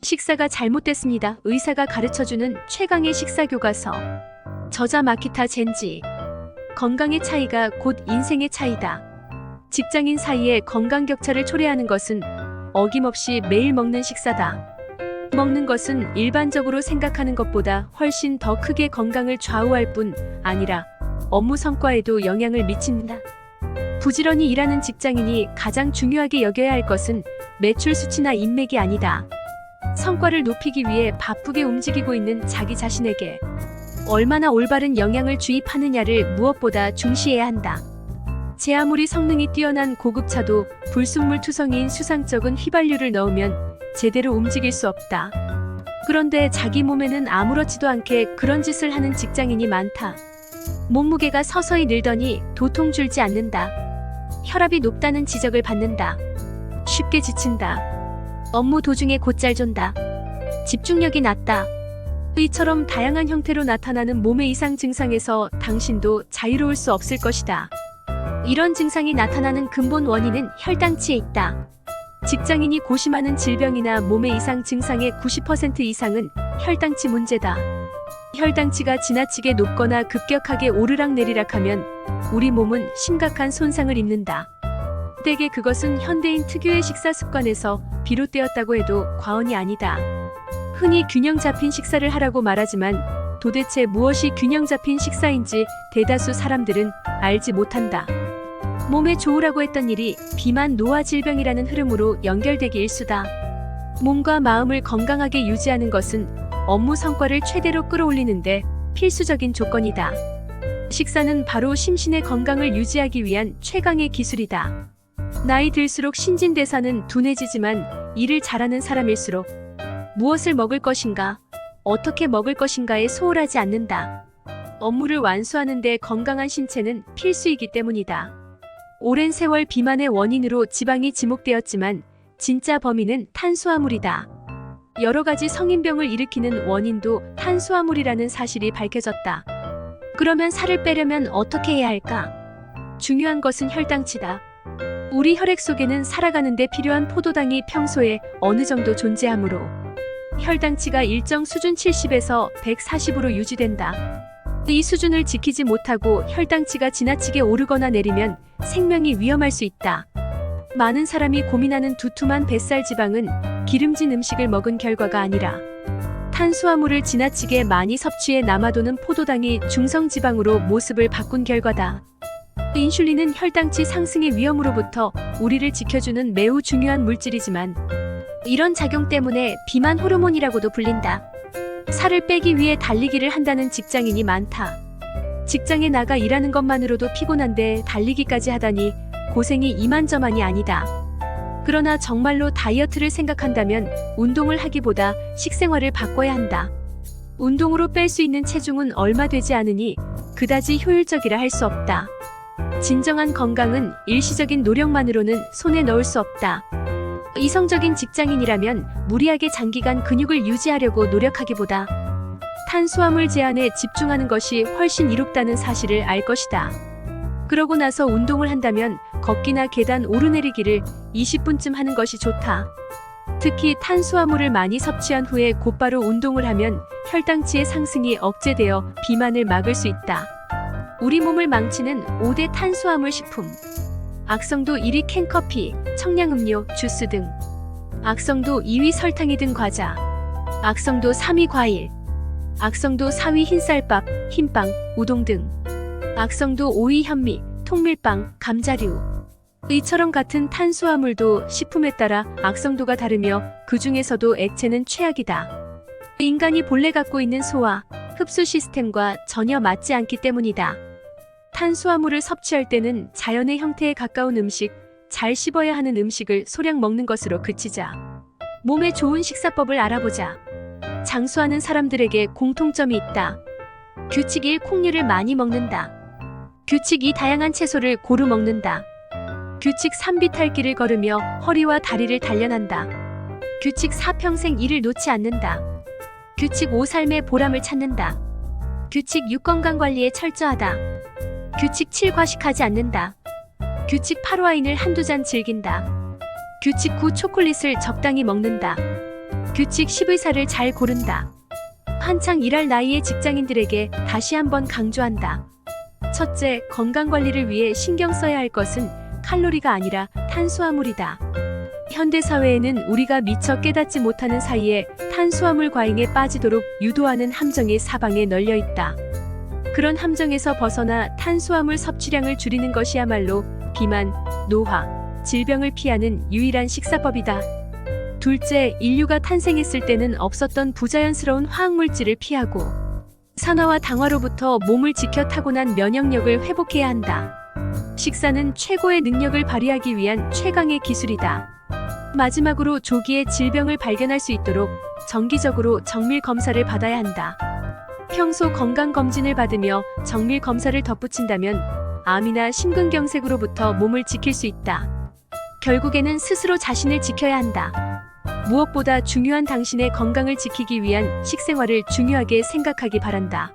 식사가 잘못됐습니다. 의사가 가르쳐주는 최강의 식사 교과서. 저자 마키타 젠지. 건강의 차이가 곧 인생의 차이다. 직장인 사이에 건강 격차를 초래하는 것은 어김없이 매일 먹는 식사다. 먹는 것은 일반적으로 생각하는 것보다 훨씬 더 크게 건강을 좌우할 뿐 아니라 업무 성과에도 영향을 미친다. 부지런히 일하는 직장인이 가장 중요하게 여겨야 할 것은 매출 수치나 인맥이 아니다. 성과를 높이기 위해 바쁘게 움직이고 있는 자기 자신에게 얼마나 올바른 영양을 주입하느냐를 무엇보다 중시해야 한다. 제 아무리 성능이 뛰어난 고급차도 불순물 투성이인 수상쩍은 휘발유를 넣으면 제대로 움직일 수 없다. 그런데 자기 몸에는 아무렇지도 않게 그런 짓을 하는 직장인이 많다. 몸무게가 서서히 늘더니 도통 줄지 않는다. 혈압이 높다는 지적을 받는다. 쉽게 지친다. 업무 도중에 곧잘 존다. 집중력이 낮다. 이처럼 다양한 형태로 나타나는 몸의 이상 증상에서 당신도 자유로울 수 없을 것이다. 이런 증상이 나타나는 근본 원인은 혈당치에 있다. 직장인이 고심하는 질병이나 몸의 이상 증상의 90% 이상은 혈당치 문제다. 혈당치가 지나치게 높거나 급격하게 오르락내리락하면 우리 몸은 심각한 손상을 입는다. 때게 그것은 현대인 특유의 식사 습관에서 비롯되었다고 해도 과언이 아니다. 흔히 균형 잡힌 식사를 하라고 말하지만 도대체 무엇이 균형 잡힌 식사인지 대다수 사람들은 알지 못한다. 몸에 좋으라고 했던 일이 비만 노화 질병이라는 흐름으로 연결되기 일쑤다. 몸과 마음을 건강하게 유지하는 것은 업무 성과를 최대로 끌어올리는데 필수적인 조건이다. 식사는 바로 심신의 건강을 유지하기 위한 최강의 기술이다. 나이 들수록 신진대사는 둔해지지만 일을 잘하는 사람일수록 무엇을 먹을 것인가, 어떻게 먹을 것인가에 소홀하지 않는다. 업무를 완수하는 데 건강한 신체는 필수이기 때문이다. 오랜 세월 비만의 원인으로 지방이 지목되었지만 진짜 범인은 탄수화물이다. 여러 가지 성인병을 일으키는 원인도 탄수화물이라는 사실이 밝혀졌다. 그러면 살을 빼려면 어떻게 해야 할까? 중요한 것은 혈당치다. 우리 혈액 속에는 살아가는 데 필요한 포도당이 평소에 어느 정도 존재하므로 혈당치가 일정 수준 70에서 140으로 유지된다. 이 수준을 지키지 못하고 혈당치가 지나치게 오르거나 내리면 생명이 위험할 수 있다. 많은 사람이 고민하는 두툼한 뱃살 지방은 기름진 음식을 먹은 결과가 아니라 탄수화물을 지나치게 많이 섭취해 남아도는 포도당이 중성지방으로 모습을 바꾼 결과다. 인슐린은 혈당치 상승의 위험으로부터 우리를 지켜주는 매우 중요한 물질이지만 이런 작용 때문에 비만 호르몬이라고도 불린다. 살을 빼기 위해 달리기를 한다는 직장인이 많다. 직장에 나가 일하는 것만으로도 피곤한데 달리기까지 하다니 고생이 이만저만이 아니다. 그러나 정말로 다이어트를 생각한다면 운동을 하기보다 식생활을 바꿔야 한다. 운동으로 뺄 수 있는 체중은 얼마 되지 않으니 그다지 효율적이라 할 수 없다. 진정한 건강은 일시적인 노력만으로는 손에 넣을 수 없다. 이성적인 직장인이라면 무리하게 장기간 근육을 유지하려고 노력하기보다 탄수화물 제한에 집중하는 것이 훨씬 이롭다는 사실을 알 것이다. 그러고 나서 운동을 한다면 걷기나 계단 오르내리기를 20분쯤 하는 것이 좋다. 특히 탄수화물을 많이 섭취한 후에 곧바로 운동을 하면 혈당치의 상승이 억제되어 비만을 막을 수 있다. 우리 몸을 망치는 5대 탄수화물 식품. 악성도 1위 캔커피, 청량음료, 주스 등. 악성도 2위 설탕이 든 과자. 악성도 3위 과일. 악성도 4위 흰쌀밥, 흰빵, 우동 등. 악성도 5위 현미, 통밀빵, 감자류. 이처럼 같은 탄수화물도 식품에 따라 악성도가 다르며 그 중에서도 액체는 최악이다. 인간이 본래 갖고 있는 소화, 흡수 시스템과 전혀 맞지 않기 때문이다. 탄수화물을 섭취할 때는 자연의 형태에 가까운 음식, 잘 씹어야 하는 음식을 소량 먹는 것으로 그치자. 몸에 좋은 식사법을 알아보자. 장수하는 사람들에게 공통점이 있다. 규칙 1. 콩류를 많이 먹는다. 규칙 2. 다양한 채소를 고루 먹는다. 규칙 3. 비탈길을 걸으며 허리와 다리를 단련한다. 규칙 4. 평생 일을 놓지 않는다. 규칙 5. 삶의 보람을 찾는다. 규칙 6. 건강관리에 철저하다. 규칙 7. 과식하지 않는다. 규칙 8. 와인을 한두 잔 즐긴다. 규칙 9. 초콜릿을 적당히 먹는다. 규칙 10의사를 잘 고른다. 한창 일할 나이의 직장인들에게 다시 한번 강조한다. 첫째, 건강관리를 위해 신경 써야 할 것은 칼로리가 아니라 탄수화물이다. 현대사회에는 우리가 미처 깨닫지 못하는 사이에 탄수화물 과잉에 빠지도록 유도하는 함정이 사방에 널려 있다. 그런 함정에서 벗어나 탄수화물 섭취량을 줄이는 것이야말로 비만, 노화, 질병을 피하는 유일한 식사법이다. 둘째, 인류가 탄생했을 때는 없었던 부자연스러운 화학물질을 피하고 산화와 당화로부터 몸을 지켜 타고난 면역력을 회복해야 한다. 식사는 최고의 능력을 발휘하기 위한 최강의 기술이다. 마지막으로 조기에 질병을 발견할 수 있도록 정기적으로 정밀 검사를 받아야 한다. 평소 건강검진을 받으며 정밀 검사를 덧붙인다면 암이나 심근경색으로부터 몸을 지킬 수 있다. 결국에는 스스로 자신을 지켜야 한다. 무엇보다 중요한 당신의 건강을 지키기 위한 식생활을 중요하게 생각하기 바란다.